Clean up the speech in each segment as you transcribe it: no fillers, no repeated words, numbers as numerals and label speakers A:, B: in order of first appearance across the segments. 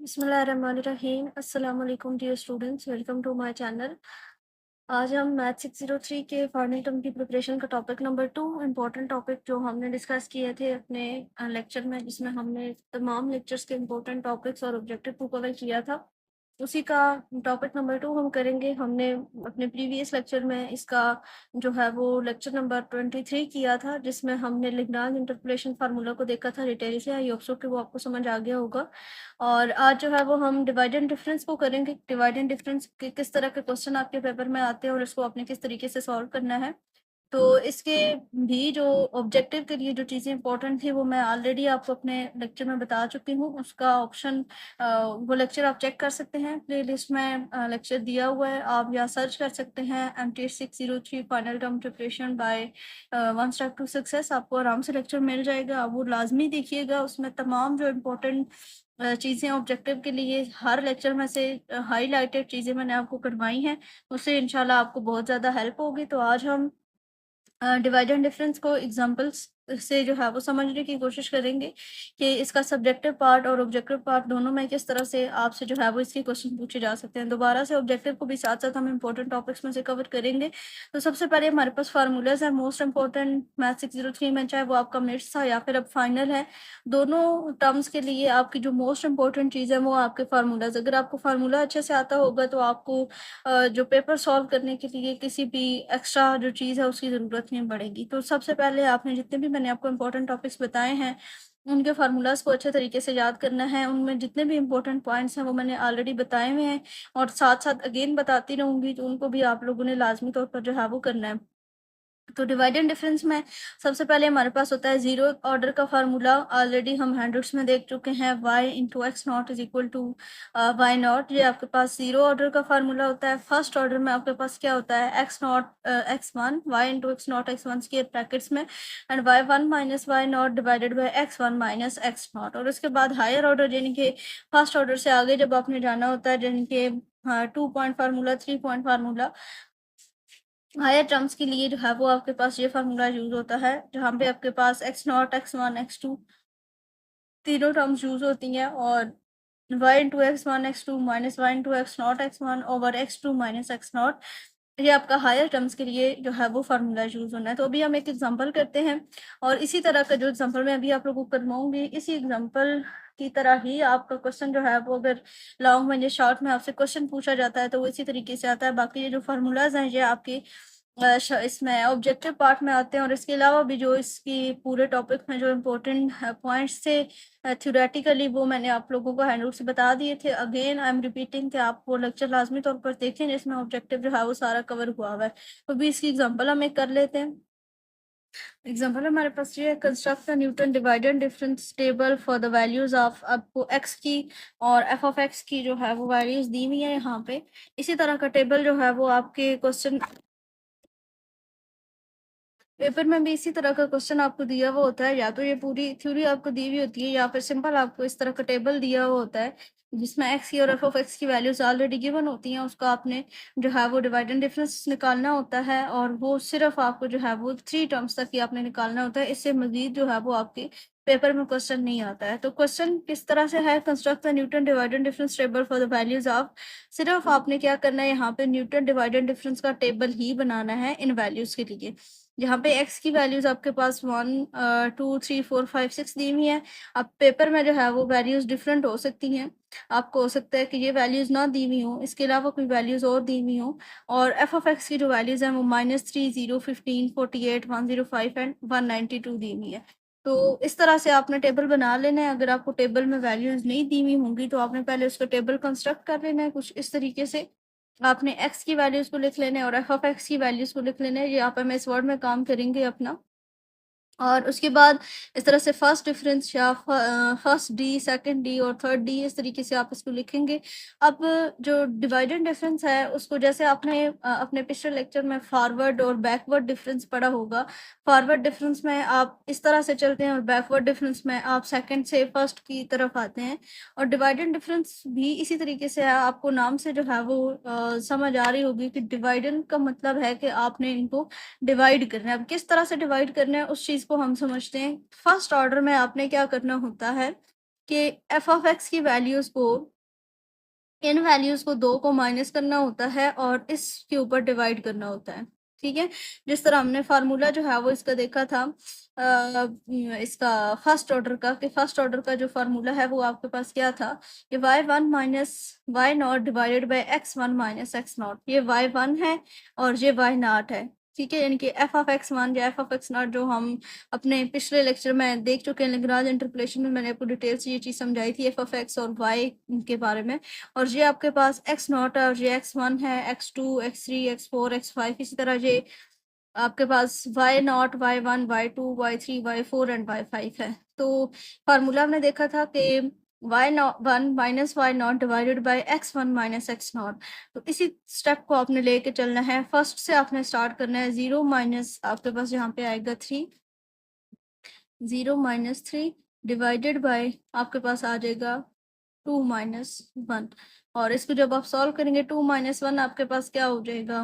A: बिस्मिल्लाहिर्रहमानिर्रहीम। अस्सलाम वालेकुम dear students, welcome to my channel. आज हम मैथ 603 के फाइनल टर्म की प्रिपरेशन का टॉपिक नंबर 2 इम्पोर्टेंट टॉपिक जो हमने डिस्कस किए थे अपने लेक्चर में, जिसमें हमने तमाम लेक्चर्स के इम्पोर्टेंट टॉपिक्स और ऑब्जेक्टिव को कवर किया था, उसी का टॉपिक नंबर 2 हम करेंगे। हमने अपने प्रीवियस लेक्चर में इसका जो है वो लेक्चर नंबर 23 किया था, जिसमें हमने लिग्रांज इंटरपोलेशन फार्मूला को देखा था डिटेल से। आई होप सो कि वो आपको समझ आ गया होगा। और आज जो है वो हम डिवाइड एंड डिफरेंस को करेंगे। डिवाइड एंड डिफरेंस के किस तरह के क्वेश्चन आपके पेपर में आते हैं और इसको आपने किस तरीके से सॉल्व करना है। तो इसके भी जो ऑब्जेक्टिव के लिए जो चीज़ें इंपॉर्टेंट थी वो मैं ऑलरेडी आपको अपने लेक्चर में बता चुकी हूँ। उसका ऑप्शन वो लेक्चर आप चेक कर सकते हैं, प्लेलिस्ट में लेक्चर दिया हुआ है। आप यहाँ सर्च कर सकते हैं MTH 603 final term preparation by one step to success. आपको आराम से लेक्चर मिल जाएगा, आप वो लाजमी देखिएगा। उसमें तमाम जो इम्पोर्टेंट चीज़ें ऑब्जेक्टिव के लिए हर लेक्चर में से हाईलाइटेड चीज़ें मैंने आपको करवाई हैं, उससे इंशाल्लाह आपको बहुत ज़्यादा हेल्प होगी। तो आज हम डिवाइड एंड डिफरेंस को एग्जांपल्स से जो है वो समझने की कोशिश करेंगे कि इसका सब्जेक्टिव पार्ट और ऑब्जेक्टिव पार्ट दोनों में किस तरह से आपसे जो है वो इसके क्वेश्चन पूछे जा सकते हैं। दोबारा से ऑब्जेक्टिव को भी साथ साथ हम इंपॉर्टेंट टॉपिक्स में से कवर करेंगे। तो सबसे पहले हमारे पास फार्मूलाज है मोस्ट इंपॉर्टेंट मैथ 603 में, चाहे वो आपका मिड्स था या फिर अब फाइनल है। दोनों टर्म्स के लिए आपकी जो मोस्ट इंपॉर्टेंट चीज़ है वो आपके फार्मूलाज। अगर आपको फार्मूला अच्छे से आता होगा तो आपको जो पेपर सॉल्व करने के लिए किसी भी एक्स्ट्रा जो चीज़ है उसकी ज़रूरत नहीं पड़ेगी। तो सबसे पहले आपने जितने भी मैंने आपको इम्पोर्टेंट टॉपिक्स बताए हैं, उनके फार्मूलाज़ को अच्छे तरीके से याद करना है। उनमें जितने भी इम्पोर्टेंट पॉइंट्स हैं वो मैंने ऑलरेडी बताए हुए हैं और साथ-साथ अगेन बताती रहूँगी, तो उनको भी आप लोगों ने लाज़मी तौर पर जो है वो करना है। तो डिवाइड एंड डिफरेंस में सबसे पहले हमारे पास होता है ज़ीरो ऑर्डर का फार्मूला। ऑलरेडी हम हैंडआउट्स में देख चुके हैं, y into x naught is equal to y naught. ये आपके पास ज़ीरो ऑर्डर का फार्मूला होता है। फर्स्ट ऑर्डर में आपके पास क्या होता है, x naught x one, y into x naught x one square brackets में, and y one minus y naught divided by x one minus x naught. और उसके बाद हायर ऑर्डर यानी कि फर्स्ट ऑर्डर से आगे जब आपने जाना होता है, यानी कि 2 point formula, 3 point formula, higher terms के लिए जो है वो आपके पास ये फार्मूला यूज होता है, जहाँ पे आपके पास X naught x one X two तीनों टर्म्स यूज होती हैं, और Y into X one X two minus Y into x naught x one over X two minus x naught, ये आपका हायर टर्म्स के लिए जो है वो फार्मूला यूज होना है। तो अभी हम एक एग्जांपल करते हैं, और इसी तरह का जो एग्जांपल मैं अभी आप लोगों को करवाऊंगी, इसी एग्जांपल की तरह ही आपका क्वेश्चन जो है वो अगर लॉन्ग में या शॉर्ट में आपसे क्वेश्चन पूछा जाता है तो वो इसी तरीके से आता है। बाकी ये जो फार्मूलाज हैं ये आपके इसमें ऑब्जेक्टिव पार्ट में आते हैं, और इसके अलावा भी जो इसकी पूरे टॉपिक में जो इम्पोर्टेंट पॉइंट्स थे थ्योरेटिकली, वो मैंने आप लोगों को हैंडआउट से बता दिए थे। अगेन आई एम रिपीटिंग कि आप वो लेक्चर लाजमी तौर पर देखें जिसमें ऑब्जेक्टिव जो है वो सारा कवर हुआ हुआ है। तो भी इसकी एग्जांपल हम एक कर लेते हैं। एग्जांपल हमारे पास ये है, construct the Newton divide and difference table for the values of आपको एक्स की और एफ ऑफ एक्स की जो है वो वैल्यूज दी हुई है यहाँ पे। इसी तरह का टेबल जो है वो आपके क्वेश्चन पेपर में भी इसी तरह का क्वेश्चन आपको दिया हुआ होता है। या तो ये पूरी थ्योरी आपको दी हुई होती है, या फिर सिंपल आपको इस तरह का टेबल दिया हुआ होता है जिसमें एक्स की और एफ ऑफ एक्स की वैल्यूज ऑलरेडी गिवन होती हैं। उसका आपने जो है वो डिवाइड एंड डिफरेंस निकालना होता है, और वो सिर्फ आपको जो है वो 3 टर्म्स तक ही आपने निकालना होता है। इससे मजीद जो है वो आपके पेपर में क्वेश्चन नहीं आता है। तो क्वेश्चन किस तरह से है, construct the Newton divide and difference table for the values of, सिर्फ आपने क्या करना है, यहाँ पे न्यूटन डिवाइड एंड डिफरेंस का टेबल ही बनाना है इन वैल्यूज के लिए। यहाँ पे एक्स की वैल्यूज आपके पास 1 2 3 4 5 6 दी हुई है। अब पेपर में जो है वो वैल्यूज डिफरेंट हो सकती हैं। आपको हो सकता है कि ये वैल्यूज ना दी हुई हों, इसके अलावा कोई वैल्यूज और दी हुई हों। और एफ ऑफ एक्स की जो वैल्यूज हैं वो -3 0 15 48 105 एंड 192 दी हुई है। तो इस तरह से आपने टेबल बना लेना है। अगर आपको टेबल में वैल्यूज नहीं दी हुई होंगी तो आपने पहले उसका टेबल कंस्ट्रक्ट कर लेना है कुछ इस तरीके से। आपने एक्स की वैल्यूज़ को लिख लेना है और एफ ऑफ एक्स की वैल्यूज़ को लिख लेना है। ये आप एमएस वर्ड में काम करेंगे अपना। और उसके बाद इस तरह से फर्स्ट डिफरेंस या फर्स्ट डी, सेकंड डी और थर्ड डी, इस तरीके से आप इसको लिखेंगे। अब जो डिवाइड एंड डिफरेंस है उसको जैसे आपने अपने पिछले लेक्चर में फॉरवर्ड और बैकवर्ड डिफरेंस पढ़ा होगा। फॉरवर्ड डिफरेंस में आप इस तरह से चलते हैं और बैकवर्ड डिफरेंस में आप सेकंड से फर्स्ट की तरफ आते हैं। और डिवाइड एंड डिफरेंस भी इसी तरीके से है। आपको नाम से जो है वो समझ आ रही होगी कि डिवाइडेंड का मतलब है कि आपने इनको डिवाइड करना है। अब किस तरह से डिवाइड करना है उस चीज़ को हम समझते हैं। फर्स्ट ऑर्डर में आपने क्या करना होता है, कि एफ ऑफ एक्स की वैल्यूज़ को, इन वैल्यूज़ को 2 को माइनस करना होता है और इसके ऊपर डिवाइड करना होता है, ठीक है? जिस तरह हमने फार्मूला जो है वो इसका देखा था इसका फर्स्ट ऑर्डर का, कि फर्स्ट ऑर्डर का जो फार्मूला है वो आपके पास क्या था कि y1 minus y naught divided by x1 minus x naught. ये y1 है और ये y नॉट है, ठीक है? यानी कि एफ ऑफ एक्स वन या एफ ऑफ एक्स नॉट जो हम अपने पिछले लेक्चर में देख चुके हैं, लेग्रांज इंटरपोलेशन में मैंने आपको डिटेल से ये चीज़ समझाई थी एफ ऑफ एक्स और वाई के बारे में। और ये आपके पास एक्स नॉट है और ये x1 है, x2, x3, x4, x5, इसी तरह ये आपके पास y not, y1, y2, y3, y4 and y5 है। तो फार्मूला हमने देखा था कि y naught one minus y naught divided by x1 minus x naught. तो इसी स्टेप को आपने लेके चलना है। फर्स्ट से आपने स्टार्ट करना है 0 माइनस, आपके पास यहाँ पे आएगा 3, 0 माइनस 3 डिवाइडेड बाई आपके पास आ जाएगा 2 माइनस 1। और इसको जब आप सॉल्व करेंगे 2 माइनस 1 आपके पास क्या हो जाएगा,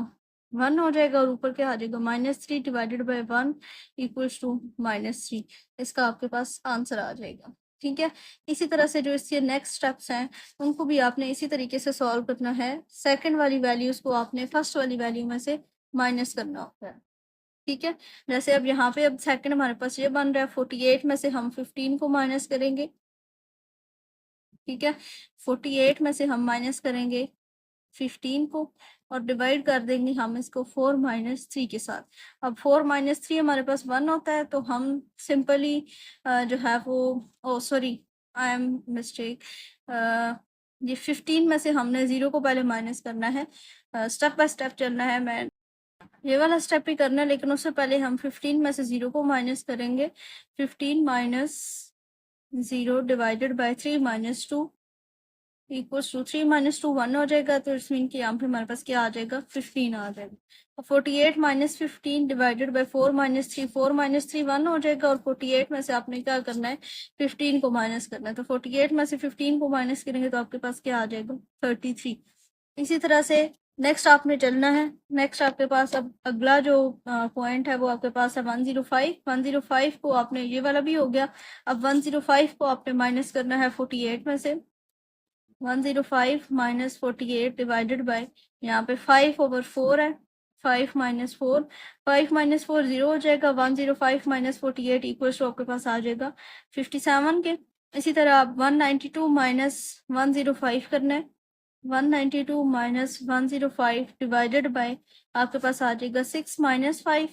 A: 1 हो जाएगा और ऊपर क्या आ जाएगा -3 डिवाइडेड बाई 1 इक्वल्स टू -3। इसका आपके पास आंसर आ जाएगा, ठीक है? इसी तरह से जो इसके नेक्स्ट स्टेप्स हैं उनको भी आपने इसी तरीके से सॉल्व करना है। सेकंड वाली वैल्यूज को आपने फर्स्ट वाली वैल्यू में से माइनस करना होता है, ठीक है? जैसे अब यहाँ पे अब सेकंड हमारे पास ये बन रहा है 48 में से हम 15 को माइनस करेंगे, ठीक है? 48 में से हम माइनस करेंगे 15 को और डिवाइड कर देंगे हम इसको 4 माइनस 3 के साथ। अब 4 माइनस 3 हमारे पास 1 होता है, तो हम सिंपली जो है वो, ओ सॉरी आई एम मिस्टेक, ये 15 में से हमने 0 को पहले माइनस करना है। स्टेप बाय स्टेप चलना है, मैं ये वाला स्टेप ही करना है, लेकिन उससे पहले हम 15 में से 0 को माइनस करेंगे। 15 minus 0 divided by 3 minus 2 equals to 3 minus 2 1 हो जाएगा। तो इस मीन कि यहाँ पे हमारे पास क्या आ जाएगा, 15 आ जाएगा। और 48 minus 15 divided by 4 minus 3, 4 minus 3 1 हो जाएगा। और 48 में से आपने क्या करना है, 15 को माइनस करना है। तो 48 में से 15 को माइनस करेंगे तो आपके पास क्या आ जाएगा, 33। इसी तरह से नेक्स्ट आपने चलना है। नेक्स्ट आपके पास अब अगला जो पॉइंट है वो आपके पास है 105। 105 को आपने, ये वाला भी हो गया। अब 105 को आपने माइनस करना है 48 में से। 105 माइनस 48 डिवाइडेड बाय, यहाँ पे 5/4 है, 5 माइनस 4, 5 माइनस 4 0 हो जाएगा। 105 माइनस 48 इक्वल्स टू आपके पास आ जाएगा 57 के। इसी तरह आप 192 माइनस 105 करना है। 192 माइनस 105 डिवाइडेड बाय आपके पास आ जाएगा 6 माइनस 5,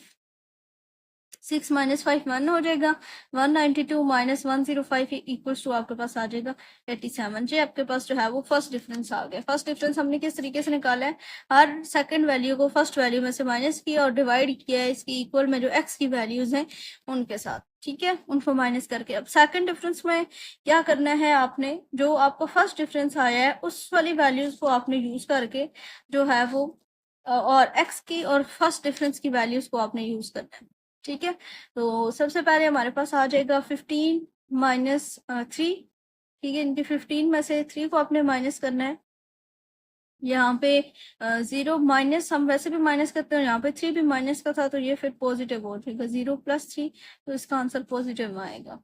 A: 6 माइनस 5 1 हो जाएगा। 192 माइनस 105 इक्वल्स टू आपके पास आ जाएगा 87। जी आपके पास जो है वो फर्स्ट डिफरेंस आ गया। फर्स्ट डिफरेंस हमने किस तरीके से निकाला है, हर सेकंड वैल्यू को फर्स्ट वैल्यू में से माइनस किया और डिवाइड किया है इसकी इक्वल में जो एक्स की वैल्यूज हैं उनके साथ, ठीक है? उनको माइनस करके अब सेकंड डिफरेंस में क्या करना है, आपने जो आपको फर्स्ट डिफरेंस आया है उस वाली वैल्यूज को आपने यूज करके जो है वो और एक्स की और फर्स्ट डिफरेंस की वैल्यूज को आपने यूज करना है, ठीक है? तो सबसे पहले हमारे पास आ जाएगा 15 माइनस 3, ठीक है? इनके 15 में से 3 को आपने माइनस करना है। यहाँ पे 0 माइनस हम वैसे भी माइनस करते हैं, यहाँ पे 3 भी माइनस का था तो ये फिर पॉजिटिव हो जाएगा, 0 प्लस 3, तो इसका आंसर पॉजिटिव आएगा,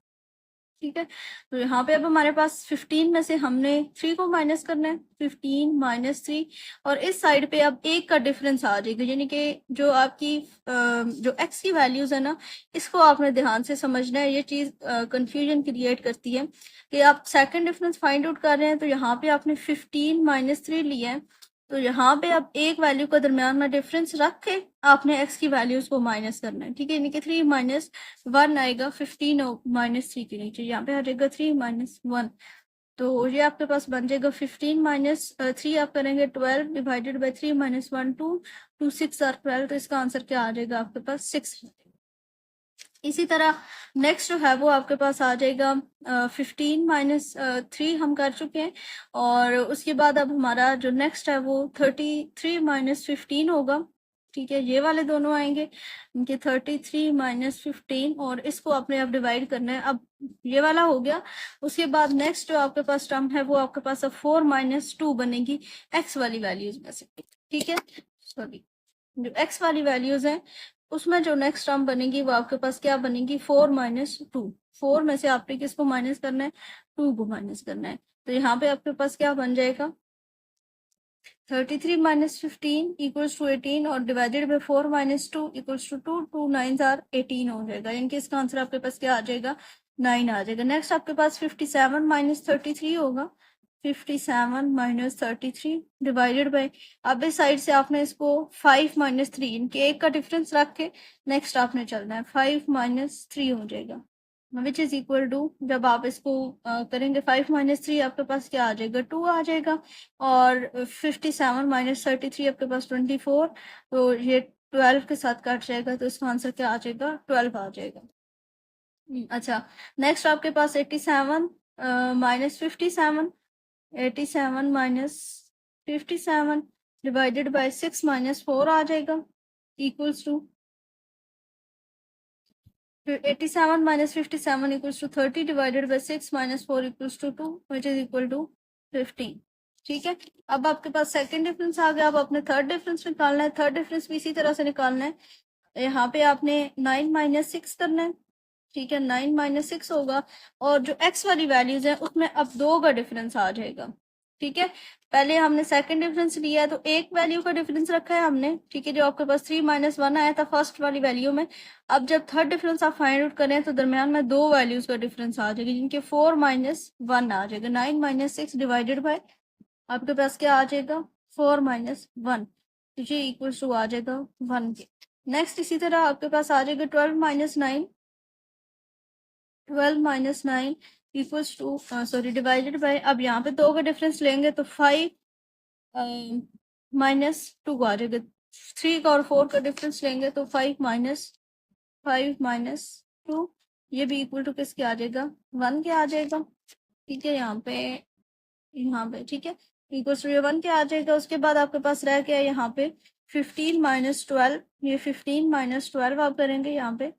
A: ठीक है? तो यहाँ पे अब हमारे पास 15 में से हमने 3 को माइनस करना है, 15 माइनस 3, और इस साइड पे अब 1 का डिफरेंस आ जाएगा, यानी कि जो आपकी जो x की वैल्यूज है ना, इसको आपने ध्यान से समझना है। ये चीज़ कंफ्यूजन क्रिएट करती है कि आप सेकंड डिफरेंस फाइंड आउट कर रहे हैं तो यहाँ पे आपने 15 माइनस 3 लिया है, तो यहाँ पे अब एक वैल्यू का दरमियान में डिफरेंस रख के आपने x की वैल्यूज को माइनस करना है, ठीक है? यानी कि 3 माइनस 1 आएगा 15 और माइनस 3 के नीचे, यहाँ पे आ जाएगा 3 माइनस 1। तो ये आपके पास बन जाएगा 15 माइनस 3 आप करेंगे 12 डिवाइडेड बाई 3 माइनस 1 2 6 और 12, तो इसका आंसर क्या आ जाएगा आपके पास 6। इसी तरह नेक्स्ट जो है वो आपके पास आ जाएगा 15 माइनस 3 हम कर चुके हैं, और उसके बाद अब हमारा जो नेक्स्ट है वो 33 माइनस 15 होगा, ठीक है? ये वाले दोनों आएंगे इनके 33 माइनस 15, और इसको आपने अब डिवाइड करना है। अब ये वाला हो गया। उसके बाद नेक्स्ट जो आपके पास टर्म है वो आपके पास अब 4 माइनस 2 बनेगी एक्स वाली वैल्यूज में से, ठीक है? सॉरी, जो एक्स वाली वैल्यूज हैं उसमें जो नेक्स्ट टर्म बनेगी वो आपके पास क्या बनेगी, 4 माइनस 2। 4 में से आपने किसको माइनस करना है, 2 को माइनस करना है। तो यहाँ पे आपके पास क्या बन जाएगा, 33 माइनस 15 इक्वल्स टू 18 और divided by 4 minus 2 equals to 2, 2 9 are 18 हो जाएगा। यानी इसका आंसर आपके पास क्या आ जाएगा, 9 आ जाएगा। नेक्स्ट आपके पास 57 माइनस 33 होगा, 57 माइनस 33 डिवाइडेड बाई, अब इस साइड से आपने इसको 5 माइनस 3, इनके एक का डिफरेंस रख के नेक्स्ट आपने चलना है, 5 माइनस 3 हो जाएगा, विच इज इक्वल टू, जब आप इसको करेंगे 5 माइनस 3 आपके पास क्या आ जाएगा, 2 आ जाएगा। और 57 माइनस 33 आपके पास 24, तो ये 12 के साथ काट जाएगा, तो इसका आंसर क्या आ जाएगा, 12 आ जाएगा। अच्छा, नेक्स्ट आपके पास 87 minus 57, 87 minus 57 divided by 6 minus 4 आ जाएगा, equals to 87 minus 57 equals to 30 divided by 6 minus 4 equals to 2, which is equal to 15। ठीक है, अब आपके पास सेकंड डिफरेंस आ गया। अब आपने थर्ड डिफरेंस निकालना है। थर्ड डिफरेंस भी इसी तरह से निकालना है। यहाँ पे आपने 9 माइनस 6 करना है। ठीक है, 9 माइनस 6 होगा और जो x वाली वैल्यूज है उसमें अब 2 का डिफरेंस आ जाएगा। ठीक है, पहले हमने सेकंड डिफरेंस लिया है तो एक वैल्यू का डिफरेंस रखा है हमने। ठीक है, जो आपके पास 3 माइनस 1 आया था फर्स्ट वाली वैल्यू में। अब जब थर्ड डिफरेंस आप फाइंड आउट करें तो दरमियान में 2 वैल्यूज का डिफरेंस आ जाएगा, जिनके 4 माइनस 1 आ जाएगा। 9 माइनस 6 डिवाइडेड बाय आपके पास क्या आ जाएगा, 4 माइनस 1, तो ये इक्वल टू आ जाएगा 1 के। नेक्स्ट इसी तरह आपके पास आ जाएगा 12 minus 9, 12 minus 9 equals to sorry divided by, अब यहाँ पे 2 का डिफरेंस लेंगे तो 5 माइनस 2 आ जाएगा। 3 का और 4 का डिफरेंस लेंगे तो 5 माइनस 2, ये भी इक्वल टू किसके आ जाएगा, 1 के आ जाएगा। ठीक है, यहाँ पे ठीक है, इक्वल टू 1 के आ जाएगा। उसके बाद आपके पास रह गया यहाँ पे 15 माइनस 12, ये 15 माइनस 12 आप करेंगे यहाँ पे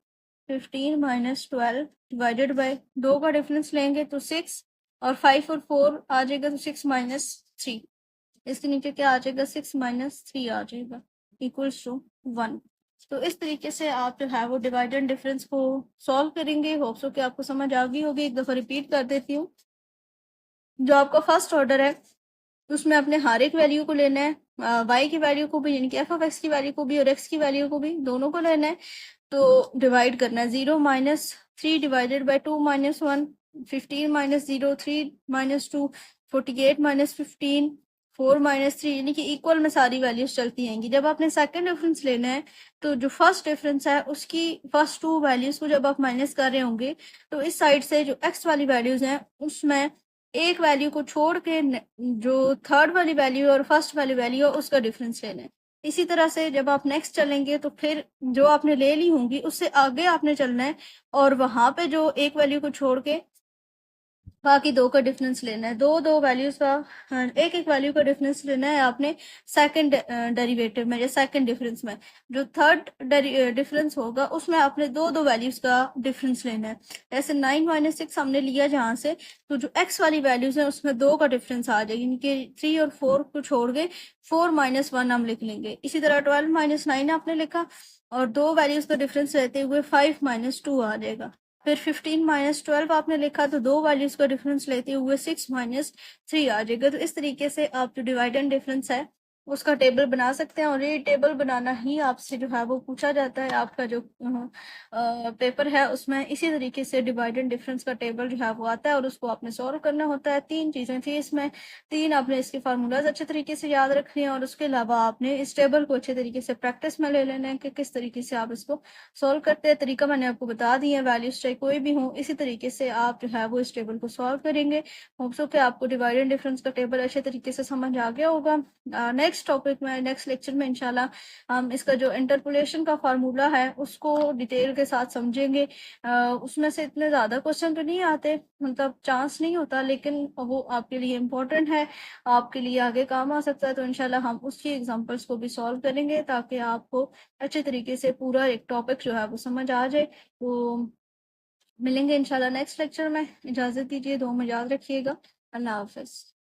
A: 15 माइनस 12 डिवाइडेड बाय 2 का डिफरेंस लेंगे तो 6 और 5 और 4 आ जाएगा तो 6 माइनस 3, इसके नीचे क्या आ जाएगा, 6 माइनस 3 आ जाएगा, इक्वल्स टू 1। तो इस तरीके से आप जो है वो डिवाइड एंड डिफरेंस को सॉल्व करेंगे। होप सो कि आपको समझ आ गई होगी। एक दफ़ा रिपीट कर देती हूँ। जो आपका फर्स्ट ऑर्डर है उसमें आपने हर एक वैल्यू को लेना है, y की वैल्यू को भी, यानी कि एफ ऑफ एक्स की वैल्यू को भी और x की वैल्यू को भी, दोनों को लेना है। तो डिवाइड करना है 0 minus 3 divided by 2 minus 1, 15 minus 0, 3 minus 2, 48 minus 15, 4 minus 3, यानी कि इक्वल में सारी वैल्यूज चलती रहेंगी। जब आपने सेकंड डिफरेंस लेना है तो जो फर्स्ट डिफरेंस है उसकी फर्स्ट 2 वैल्यूज को जब आप माइनस कर रहे होंगे तो इस साइड से जो x वाली वैल्यूज हैं उसमें एक वैल्यू को छोड़ के जो थर्ड वाली वैल्यू और फर्स्ट वाली वैल्यू है उसका डिफरेंस लेना है। इसी तरह से जब आप नेक्स्ट चलेंगे तो फिर जो आपने ले ली होंगी उससे आगे आपने चलना है और वहां पे जो एक वैल्यू को छोड़ के बाकी 2 का डिफरेंस लेना है। दो वैल्यूज का एक वैल्यू का डिफरेंस लेना है आपने सेकंड डेरिवेटिव में या सेकंड डिफरेंस में। जो थर्ड डिफरेंस होगा उसमें आपने दो वैल्यूज का डिफरेंस लेना है। जैसे 9 माइनस 6 हमने लिया जहाँ से, तो जो x वाली वैल्यूज है उसमें 2 का डिफरेंस आ जाएगी, इनके 3 और 4 को छोड़ के 4 माइनस 1 हम लिख लेंगे। इसी तरह 12 माइनस 9 आपने लिखा और 2 वैल्यूज का डिफरेंस रहते हुए 5 माइनस 2 आ जाएगा। फिर 15 माइनस 12 आपने लिखा तो 2 वैल्यूज का डिफरेंस लेते हुए 6 माइनस 3 आ जाएगा। तो इस तरीके से आप जो डिवाइड एंड डिफरेंस है उसका टेबल बना सकते हैं और ये टेबल बनाना ही आपसे जो है वो पूछा जाता है। आपका जो पेपर है उसमें इसी तरीके से डिवाइड एंड डिफरेंस का टेबल जो है वो आता है और उसको आपने सॉल्व करना होता है। 3 चीज़ें थी इसमें, 3 आपने इसके फार्मूलाज अच्छे तरीके से याद रखने हैं और उसके अलावा आपने इस टेबल को अच्छे तरीके से प्रैक्टिस में ले लेना है कि किस तरीके से आप इसको सॉल्व करते हैं। तरीका मैंने आपको बता दिया है, वैल्यूज चाहे कोई भी हो इसी तरीके से आप जो है वो इस टेबल को सॉल्व करेंगे। होप सो कि आपको डिवाइड एंड डिफरेंस का टेबल अच्छे तरीके से समझ आ गया होगा। नेक्स्ट टॉपिक में, नेक्स्ट लेक्चर में इंशाल्लाह हम इसका जो इंटरपोलेशन का फार्मूला है उसको डिटेल के साथ समझेंगे। उसमें से इतने ज़्यादा क्वेश्चन तो नहीं आते, मतलब चांस नहीं होता, लेकिन वो आपके लिए इम्पोर्टेंट है, आपके लिए आगे काम आ सकता है। तो इंशाल्लाह हम उसकी एग्जांपल्स को भी सॉल्व करेंगे ताकि आपको अच्छे तरीके से पूरा एक टॉपिक जो है वो समझ आ जाए। तो मिलेंगे इंशाल्लाह नेक्स्ट लेक्चर में। इजाज़त दीजिए, दुआ में याद रखिएगा। अल्लाह हाफ़िज़।